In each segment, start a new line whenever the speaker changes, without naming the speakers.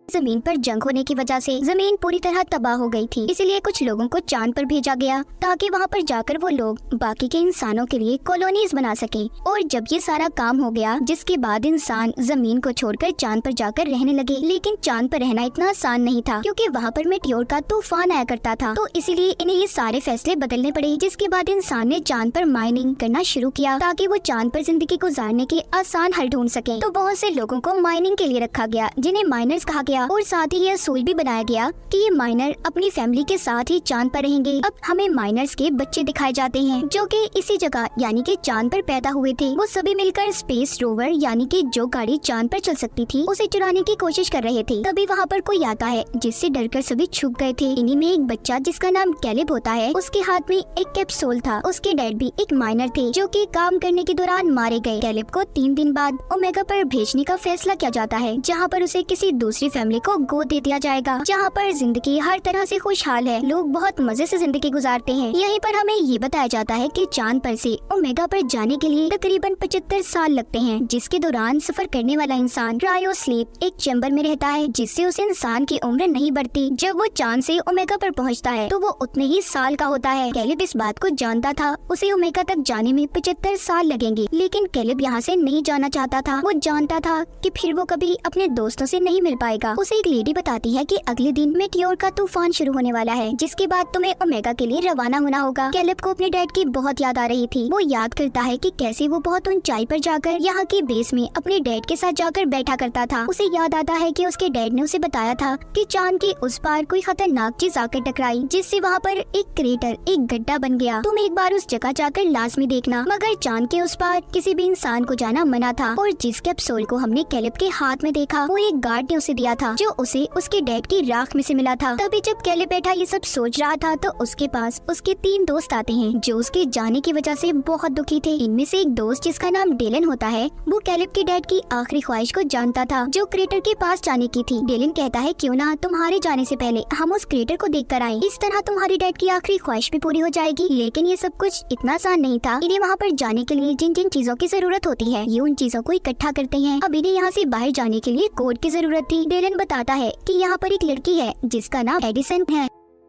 जमीन पर जंग होने की वजह से जमीन पूरी तरह तबाह हो गई थी। इसलिए कुछ लोगों को चांद पर भेजा गया ताकि वहाँ पर जाकर वो लोग बाकी के इंसानों के लिए कॉलोनीज बना सके। और जब ये सारा काम हो गया, जिसके बाद इंसान जमीन को छोड़कर चांद पर जाकर रहने लगे। लेकिन चांद पर रहना इतना आसान नहीं था, क्योंकि वहाँ पर मेटियोर का तूफान आया करता था। तो इसीलिए इन्हें ये सारे फैसले बदलने पड़े। जिसके बाद इंसान ने चांद पर माइनिंग करना शुरू किया ताकि वो चांद पर जिंदगी गुजारने के आसान हल ढूंढ सके। तो बहुत से लोगों को माइनिंग के लिए रखा गया, जिन्हें माइनर्स कहा गया। और साथ ही यह असूल भी बनाया गया कि ये माइनर अपनी फैमिली के साथ ही चांद पर रहेंगे। अब हमें माइनर्स के बच्चे दिखाए जाते हैं जो कि इसी जगह यानी कि चांद पर पैदा हुए थे। वो सभी मिलकर स्पेस रोवर यानी कि जो गाड़ी चांद पर चल सकती थी उसे चुराने की कोशिश कर रहे थे। तभी वहाँ पर कोई आता है, जिससे डरकर सभी छुप गए थे। इन्हीं में एक बच्चा जिसका नाम कैलिब होता है, उसके हाथ में एक कैप्सूल था। उसके डैड भी एक माइनर थे जो कि काम करने के दौरान मारे गए। कैलिब को 3 दिन बाद ओमेगा पर भेजने का फैसला किया जाता है, जहाँ पर उसे किसी दूसरी फैमिली को गोद दे दिया जाएगा, जहाँ पर जिंदगी हर तरह से खुशहाल है। लोग बहुत मजे से जिंदगी गुजारते हैं। यहीं पर हमें ये बताया जाता है कि चांद पर से ओमेगा पर जाने के लिए तकरीबन 75 साल लगते हैं, जिसके दौरान सफर करने वाला इंसान क्रायो स्लीप एक चैम्बर में रहता है, जिससे उस इंसान की उम्र नहीं बढ़ती। जब वो चांद से ओमेगा पर पहुंचता है तो वो उतने ही साल का होता है। कैलिब इस बात को जानता था, उसे ओमेगा तक जाने में 75 साल लगेंगे। लेकिन कैलिब यहाँ से नहीं जाना चाहता था। वो जानता था कि फिर वो कभी अपने दोस्तों से नहीं मिल पाएगा। उसे एक लेडी बताती है कि अगले दिन मेटियोर का तूफान शुरू होने वाला है, जिसके बाद तुम्हें ओमेगा के लिए रवाना होना होगा। कैलिब को अपने डैड की बहुत याद आ रही थी। वो याद करता है कि कैसे वो बहुत ऊंचाई पर जाकर यहाँ की बेस में अपने डैड के साथ जाकर बैठा करता था। उसे याद आता है कि उसके डैड ने उसे बताया था कि चांद के उस पार कोई खतरनाक चीज आकर टकराई, जिससे वहाँ पर एक क्रेटर, एक गड्ढा बन गया। तुम एक बार उस जगह जाकर लाजमी देखना। मगर चांद के उस पार किसी भी इंसान को जाना मना था। और जिस कैप्सूल को हमने कैलिब के हाथ में देखा, वो एक गार्ड ने उसे दिया था, जो उसे उसके डैड की राख में से मिला था। तभी जब कैलिब बैठा ये सब सोच रहा था तो उसके पास उसके 3 दोस्त आते हैं, जो उसके जाने की वजह से बहुत दुखी थे। इनमें से एक दोस्त जिसका नाम डेलन होता है, वो कैलिब के डैड की आखिरी ख्वाहिश को जानता था, जो क्रेटर के पास जाने की थी। डेलन कहता है क्यों ना तुम्हारे जाने से पहले हम उस क्रेटर को देख कर आए, इस तरह तुम्हारी डैड की आखिरी ख्वाहिश भी पूरी हो जाएगी। लेकिन ये सब कुछ इतना आसान नहीं था। इन्हें वहाँ पर जाने के लिए जिन जिन चीजों की जरूरत होती है, ये उन चीजों को इकट्ठा करते हैं। अब इन्हें यहाँ से बाहर जाने के लिए कोड की जरूरत थी। डेलन बताता है कि यहाँ पर एक लड़की है जिसका नाम एडिसन है।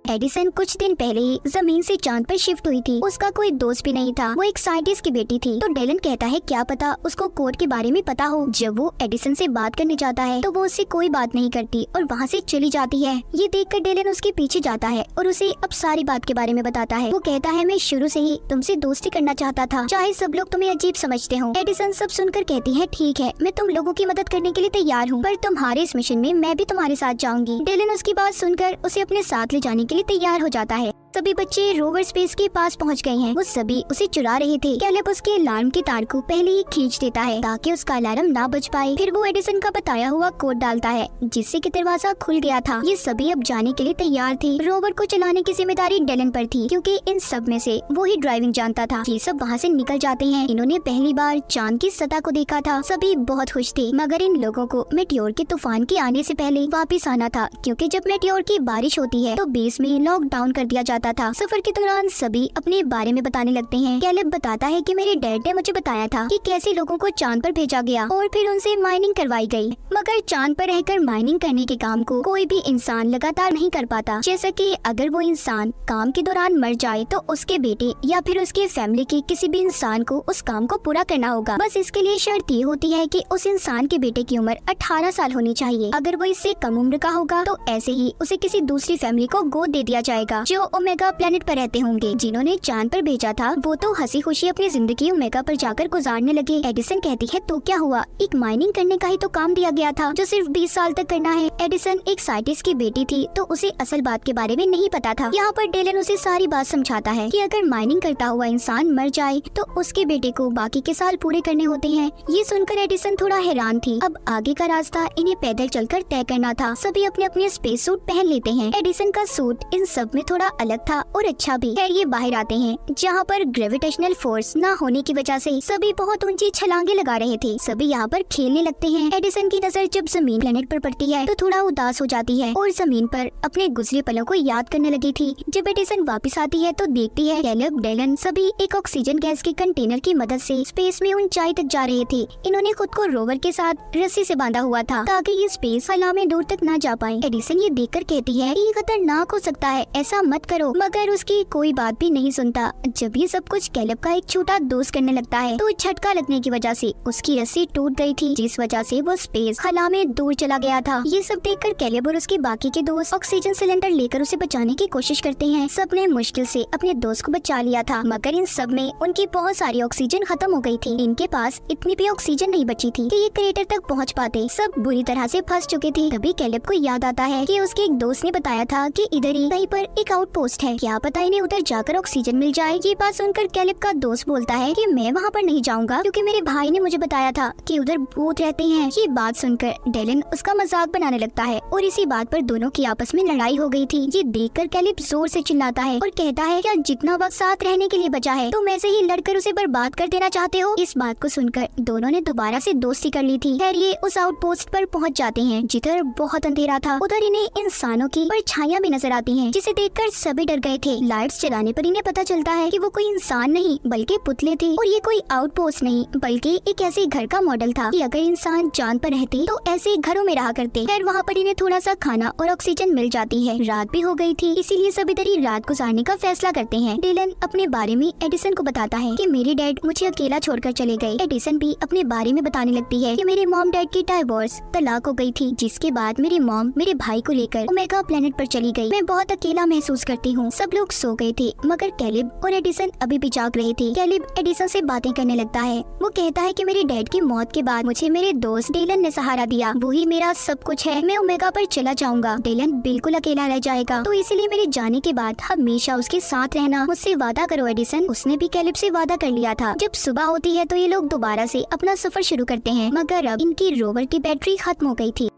एडिसन कुछ दिन पहले ही जमीन से चांद पर शिफ्ट हुई थी। उसका कोई दोस्त भी नहीं था। वो एक साइंटिस्ट की बेटी थी। तो डेलन कहता है क्या पता उसको कोड के बारे में पता हो। जब वो एडिसन से बात करने जाता है तो वो उससे कोई बात नहीं करती और वहाँ से चली जाती है। ये देखकर डेलन उसके पीछे जाता है और उसे अब सारी बात के बारे में बताता है। वो कहता है मैं शुरू से ही तुमसे दोस्ती करना चाहता था, चाहे सब लोग तुम्हें अजीब समझते हो। एडिसन सब सुनकर कहती है ठीक है, मैं तुम लोगों की मदद करने के लिए तैयार हूँ, पर तुम्हारे इस मिशन में मैं भी तुम्हारे साथ जाऊंगी। डेलन उसकी बात सुनकर उसे अपने साथ ले जाने के लिए तैयार हो जाता है। सभी बच्चे रोवर स्पेस के पास पहुंच गए हैं। वो सभी उसे चुरा रहे थे। कैलिब उसके अलार्म के तार को पहले ही खींच देता है ताकि उसका अलार्म ना बज पाए। फिर वो एडिसन का बताया हुआ कोड डालता है, जिससे कि दरवाजा खुल गया था। ये सभी अब जाने के लिए तैयार थे। रोवर को चलाने की जिम्मेदारी डेलन पर थी, क्योंकि इन सब में से वो ही ड्राइविंग जानता था। ये सब वहाँ से निकल जाते हैं। इन्होंने पहली बार चांद की सतह को देखा था। सभी बहुत खुश थे, मगर इन लोगों को मेटियोर के तूफान के आने से पहले वापिस आना था, क्योंकि जब मेटियोर की बारिश होती है तो बेस में लॉकडाउन कर दिया जाता था। सफर के दौरान सभी अपने बारे में बताने लगते हैं। कैलिब बताता है कि मेरे डैड ने मुझे बताया था कि कैसे लोगों को चांद पर भेजा गया और फिर उनसे माइनिंग करवाई गई। मगर चांद पर रहकर माइनिंग करने के काम को कोई भी इंसान लगातार नहीं कर पाता। जैसा कि अगर वो इंसान काम के दौरान मर जाए तो उसके बेटे या फिर उसके फैमिली के किसी भी इंसान को उस काम को पूरा करना होगा। बस इसके लिए शर्त ये होती है कि उस इंसान के बेटे की उम्र 18 साल होनी चाहिए। अगर वो इससे कम उम्र का होगा तो ऐसे ही उसे किसी दूसरी फैमिली को गोद दे दिया जाएगा, जो ओमेगा प्लेनेट पर रहते होंगे। जिन्होंने चांद पर भेजा था वो तो हंसी खुशी अपनी जिंदगी ओमेगा पर जाकर गुजारने लगे। एडिसन कहती है तो क्या हुआ, एक माइनिंग करने का ही तो काम दिया गया था जो सिर्फ 20 साल तक करना है। एडिसन एक साइंटिस्ट की बेटी थी तो उसे असल बात के बारे में नहीं पता था। यहाँ पर डेलन उसे सारी बात समझाता है कि अगर माइनिंग करता हुआ इंसान मर जाए तो उसके बेटे को बाकी के साल पूरे करने होते हैं। ये सुनकर एडिसन थोड़ा हैरान थी। अब आगे का रास्ता इन्हें पैदल चलकर तय करना था। सभी अपने अपने स्पेस सूट पहन लेते हैं। एडिसन का सूट इन सब में थोड़ा अलग था और अच्छा भी। खैर ये बाहर आते हैं जहाँ पर ग्रेविटेशनल फोर्स न होने की वजह से सभी बहुत ऊंची छलांगे लगा रहे थे। सभी यहाँ पर खेलने लगते हैं। एडिसन की नजर जब जमीन प्लेनेट पर पड़ती है तो थोड़ा उदास हो जाती है और जमीन पर अपने गुजरे पलों को याद करने लगी थी। जब एडिसन वापस आती है तो देखती है कैलेब, डेलन सभी एक ऑक्सीजन गैस के कंटेनर की मदद से स्पेस में ऊंचाई तक जा रहे थे। इन्होंने खुद को रोवर के साथ रस्सी से बांधा हुआ था ताकि ये स्पेस फला में दूर तक न जा पाए। एडिसन ये देखकर कहती है ये खतरनाक हो सकता है, ऐसा मत करो, मगर उसकी कोई बात भी नहीं सुनता। जब ये सब कुछ कैलेब का एक छोटा दोस्त करने लगता है तो झटका लगने की वजह से उसकी रस्सी टूट गई थी, जिस वजह से वो स्पेस खला में दूर चला गया था। ये सब देखकर कैलेब और उसके बाकी के दोस्त ऑक्सीजन सिलेंडर लेकर उसे बचाने की कोशिश करते हैं। सबने मुश्किल से अपने दोस्त को बचा लिया था, मगर इन सब में उनकी बहुत सारी ऑक्सीजन खत्म हो गई थी। इनके पास इतनी भी ऑक्सीजन नहीं बची थी कि ये क्रेटर तक पहुंच पाते। सब बुरी तरह से फंस चुके थे। तभी कैलेब को याद आता है कि उसके एक दोस्त ने बताया था कि इधर ही कहीं पर एक आउटपोस्ट है, क्या पता इन्हें उधर जाकर ऑक्सीजन मिल जाए। ये बात सुनकर कैलेब का दोस्त बोलता है कि मैं वहाँ पर नहीं जाऊँगा क्योंकि मेरे भाई ने मुझे बताया था कि उधर भूत रहते हैं। ये बात सुनकर डेलन उसका मजाक बनाने लगता है और इसी बात पर दोनों की आपस में लड़ाई हो गई थी। ये देखकर कैलेब जोर से चिल्लाता है और कहता है क्या जितना वक्त साथ रहने के लिए बचा है तुम ऐसे ही लड़कर उसे बर्बाद कर देना चाहते हो। इस बात को सुनकर दोनों ने दोबारा से दोस्ती कर ली थी। खैर ये उस आउटपोस्ट पर पहुंच जाते हैं जिधर बहुत अंधेरा था। उधर इन्हें इंसानों की परछाइयां भी नजर आती हैं, जिसे देखकर सभी डर गए थे। लाइट्स जलाने पर इन्हें पता चलता है कि वो कोई इंसान नहीं बल्कि पुतले थे और ये कोई आउटपोस्ट नहीं बल्कि एक ऐसे घर का मॉडल था कि अगर इंसान चांद पर रहते तो ऐसे घरों में रहा करते। खैर वहाँ पर इन्हें थोड़ा सा खाना और ऑक्सीजन मिल जाती है। रात भी हो गई थी, इसीलिए सभी इधर ही रात गुजारने का फैसला करते हैं। डेलन अपने बारे में एडिसन को बताता है कि मेरे डैड मुझे अकेला छोड़कर चले गए। एडिसन भी अपने बारे में बताने लगती है कि मेरे मॉम डैड की डाइवोर्स तलाक हो गई थी, जिसके बाद मेरी मॉम मेरे भाई को लेकर ओमेगा प्लेनेट पर चली गई। मैं बहुत अकेला महसूस करती हूँ। सब लोग सो गए थे मगर कैलेब और एडिसन अभी भी जाग रहे थे। कैलेब एडिसन से बातें करने लगता है। वो कहता है कि मेरे डैड की मौत के बाद मुझे मेरे दोस्त डेलन ने सहारा दिया, वही मेरा सब कुछ है। मैं ओमेगा पर चला जाऊंगा, डेलन बिल्कुल अकेला रह जाएगा, तो इसलिए मेरे जाने के बाद हमेशा उसके साथ रहना। मुझसे वादा करो एडिसन। उसने भी कैलेब से वादा कर लिया था। जब सुबह होती है तो ये लोग दोबारा से अपना सफर शुरू करते हैं, मगर अब इनकी रोवर की बैटरी खत्म हो गई थी।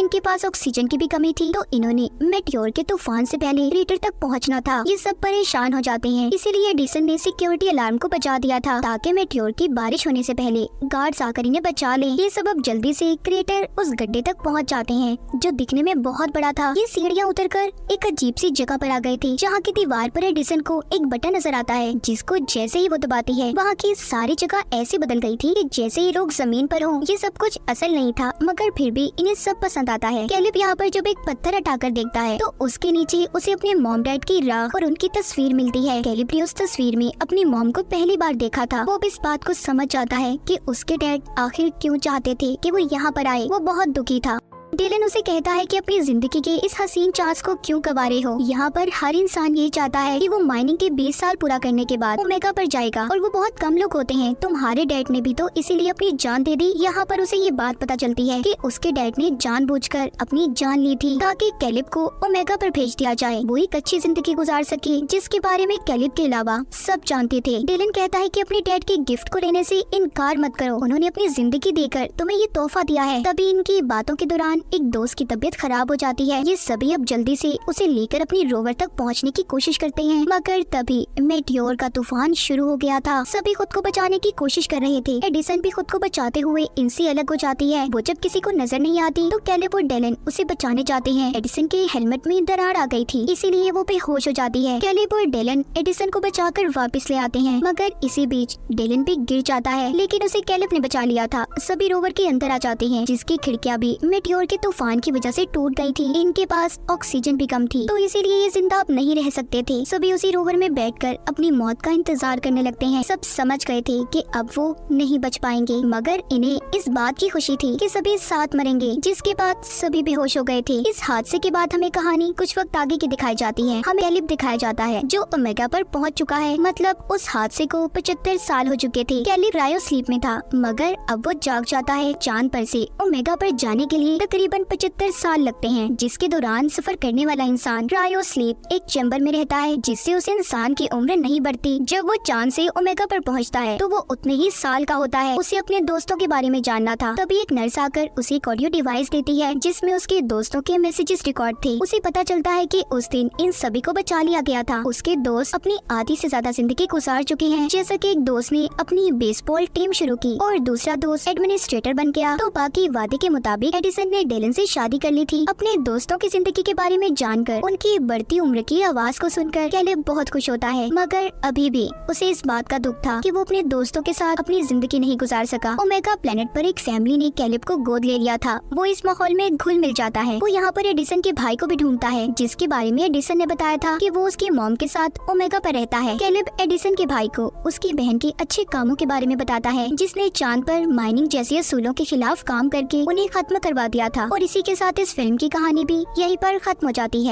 इनके पास ऑक्सीजन की भी कमी थी, तो इन्होंने मेटियोर के तूफान से पहले क्रेटर तक पहुंचना था। ये सब परेशान हो जाते हैं, इसीलिए एडिसन ने सिक्योरिटी अलार्म को बजा दिया था ताकि मेटियोर की बारिश होने से पहले गार्ड्स आकर इन्हें बचा लें। ये सब अब जल्दी से क्रेटर उस गड्ढे तक पहुंच जाते हैं जो दिखने में बहुत बड़ा था। ये सीढ़ियाँ उतरकर एक अजीब सी जगह पर आ गए थे, जहाँ की दीवार पर एडिसन को एक बटन नजर आता है, जिसको जैसे ही वो दबाती है वहाँ की सारी जगह ऐसी बदल गई थी कि जैसे ही लोग जमीन पर हों। ये सब कुछ असल नहीं था, मगर फिर भी इन्हें सब पसंद आता है। कैलेब यहाँ पर जब एक पत्थर हटाकर देखता है तो उसके नीचे उसे अपने मॉम डैड की राख और उनकी तस्वीर मिलती है। कैलेब ने उस तस्वीर में अपनी मॉम को पहली बार देखा था। वो इस बात को समझ जाता है कि उसके डैड आखिर क्यों चाहते थे कि वो यहाँ पर आए। वो बहुत दुखी था। डेलन उसे कहता है कि अपनी जिंदगी के इस हसीन चांस को क्यों गवा रहे हो। यहाँ पर हर इंसान यही चाहता है कि वो माइनिंग के 20 साल पूरा करने के बाद ओमेगा पर जाएगा, और वो बहुत कम लोग होते हैं। तुम्हारे डैड ने भी तो इसीलिए अपनी जान दे दी। यहाँ पर उसे ये बात पता चलती है कि उसके डैड ने जानबूझकर अपनी जान ली थी ताकि कैलेब को ओमेगा पर भेज दिया जाए, वो एक अच्छी जिंदगी गुजार सके, जिसके बारे में कैलेब के अलावा सब जानते थे। डेलन कहता है कि अपने डैड के गिफ्ट को लेने से इनकार मत करो, उन्होंने अपनी जिंदगी देकर तुम्हें ये तोहफा दिया है। तभी इनकी बातों के दौरान एक दोस्त की तबीयत खराब हो जाती है। ये सभी अब जल्दी से उसे लेकर अपनी रोवर तक पहुंचने की कोशिश करते हैं, मगर तभी मेटियोर का तूफान शुरू हो गया था। सभी खुद को बचाने की कोशिश कर रहे थे। एडिसन भी खुद को बचाते हुए इनसे अलग हो जाती है। वो जब किसी को नजर नहीं आती तो कैलेब और डेलन उसे बचाने जाते हैं। एडिसन के हेलमेट में दरार आ गई थी, इसीलिए वो बेहोश हो जाती है। कैलेब और डेलन एडिसन को बचाकर वापस ले आते हैं, मगर इसी बीच डेलन भी गिर जाता है, लेकिन उसे कैलेब ने बचा लिया था। सभी रोवर के अंदर आ जाते हैं, जिसकी खिड़कियां भी मेटियोर के तूफान की वजह से टूट गई थी। इनके पास ऑक्सीजन भी कम थी, तो इसीलिए ये जिंदा अब नहीं रह सकते थे। सभी उसी रोवर में बैठकर अपनी मौत का इंतजार करने लगते हैं। सब समझ गए थे कि अब वो नहीं बच पाएंगे, मगर इन्हें इस बात की खुशी थी कि सभी साथ मरेंगे, जिसके बाद सभी बेहोश हो गए थे। इस हादसे के बाद हमें कहानी कुछ वक्त आगे की दिखाई जाती है। हमें कैलेब दिखाया जाता है जो ओमेगा पर पहुंच चुका है, मतलब उस हादसे को 75 साल हो चुके थे। कैलेब क्रायो स्लीप में था, मगर अब वो जाग जाता है। चांद पर से ओमेगा पर जाने के लिए तकरीबन तकरीबन 75 साल लगते हैं, जिसके दौरान सफर करने वाला इंसान क्रायोस्लीप एक चैम्बर में रहता है, जिससे उस इंसान की उम्र नहीं बढ़ती। जब वो चांद से ओमेगा पर पहुंचता है तो वो उतने ही साल का होता है। उसे अपने दोस्तों के बारे में जानना था, तभी एक नर्स आकर उसे एक ऑडियो डिवाइस देती है जिसमें उसके दोस्तों के मैसेजेस रिकॉर्ड थे। उसे पता चलता है कि उस दिन इन सभी को बचा लिया गया था। उसके दोस्त अपनी आधी से ज्यादा जिंदगी गुजार चुके हैं। जैसा कि एक दोस्त ने अपनी बेसबॉल टीम शुरू की और दूसरा दोस्त एडमिनिस्ट्रेटर बन गया, तो बाकी वादे के मुताबिक एडिसन ने डेलन से शादी कर ली थी। अपने दोस्तों की जिंदगी के बारे में जानकर, उनकी बढ़ती उम्र की आवाज को सुनकर कैलेब बहुत खुश होता है, मगर अभी भी उसे इस बात का दुख था कि वो अपने दोस्तों के साथ अपनी जिंदगी नहीं गुजार सका। ओमेगा प्लेनेट पर एक फैमिली ने कैलेब को गोद ले लिया था। वो इस माहौल में घुल मिल जाता है। वो यहाँ पर एडिसन के भाई को भी ढूंढता है, जिसके बारे में एडिसन ने बताया था कि वो उसकी मॉम के साथ ओमेगा पर रहता है। कैलेब एडिसन के भाई को उसकी बहन के अच्छे कामों के बारे में बताता है, जिसने चांद पर माइनिंग जैसे असूलों के खिलाफ काम करके उन्हें खत्म करवा दिया था। और इसी के साथ इस फिल्म की कहानी भी यहीं पर खत्म हो जाती है।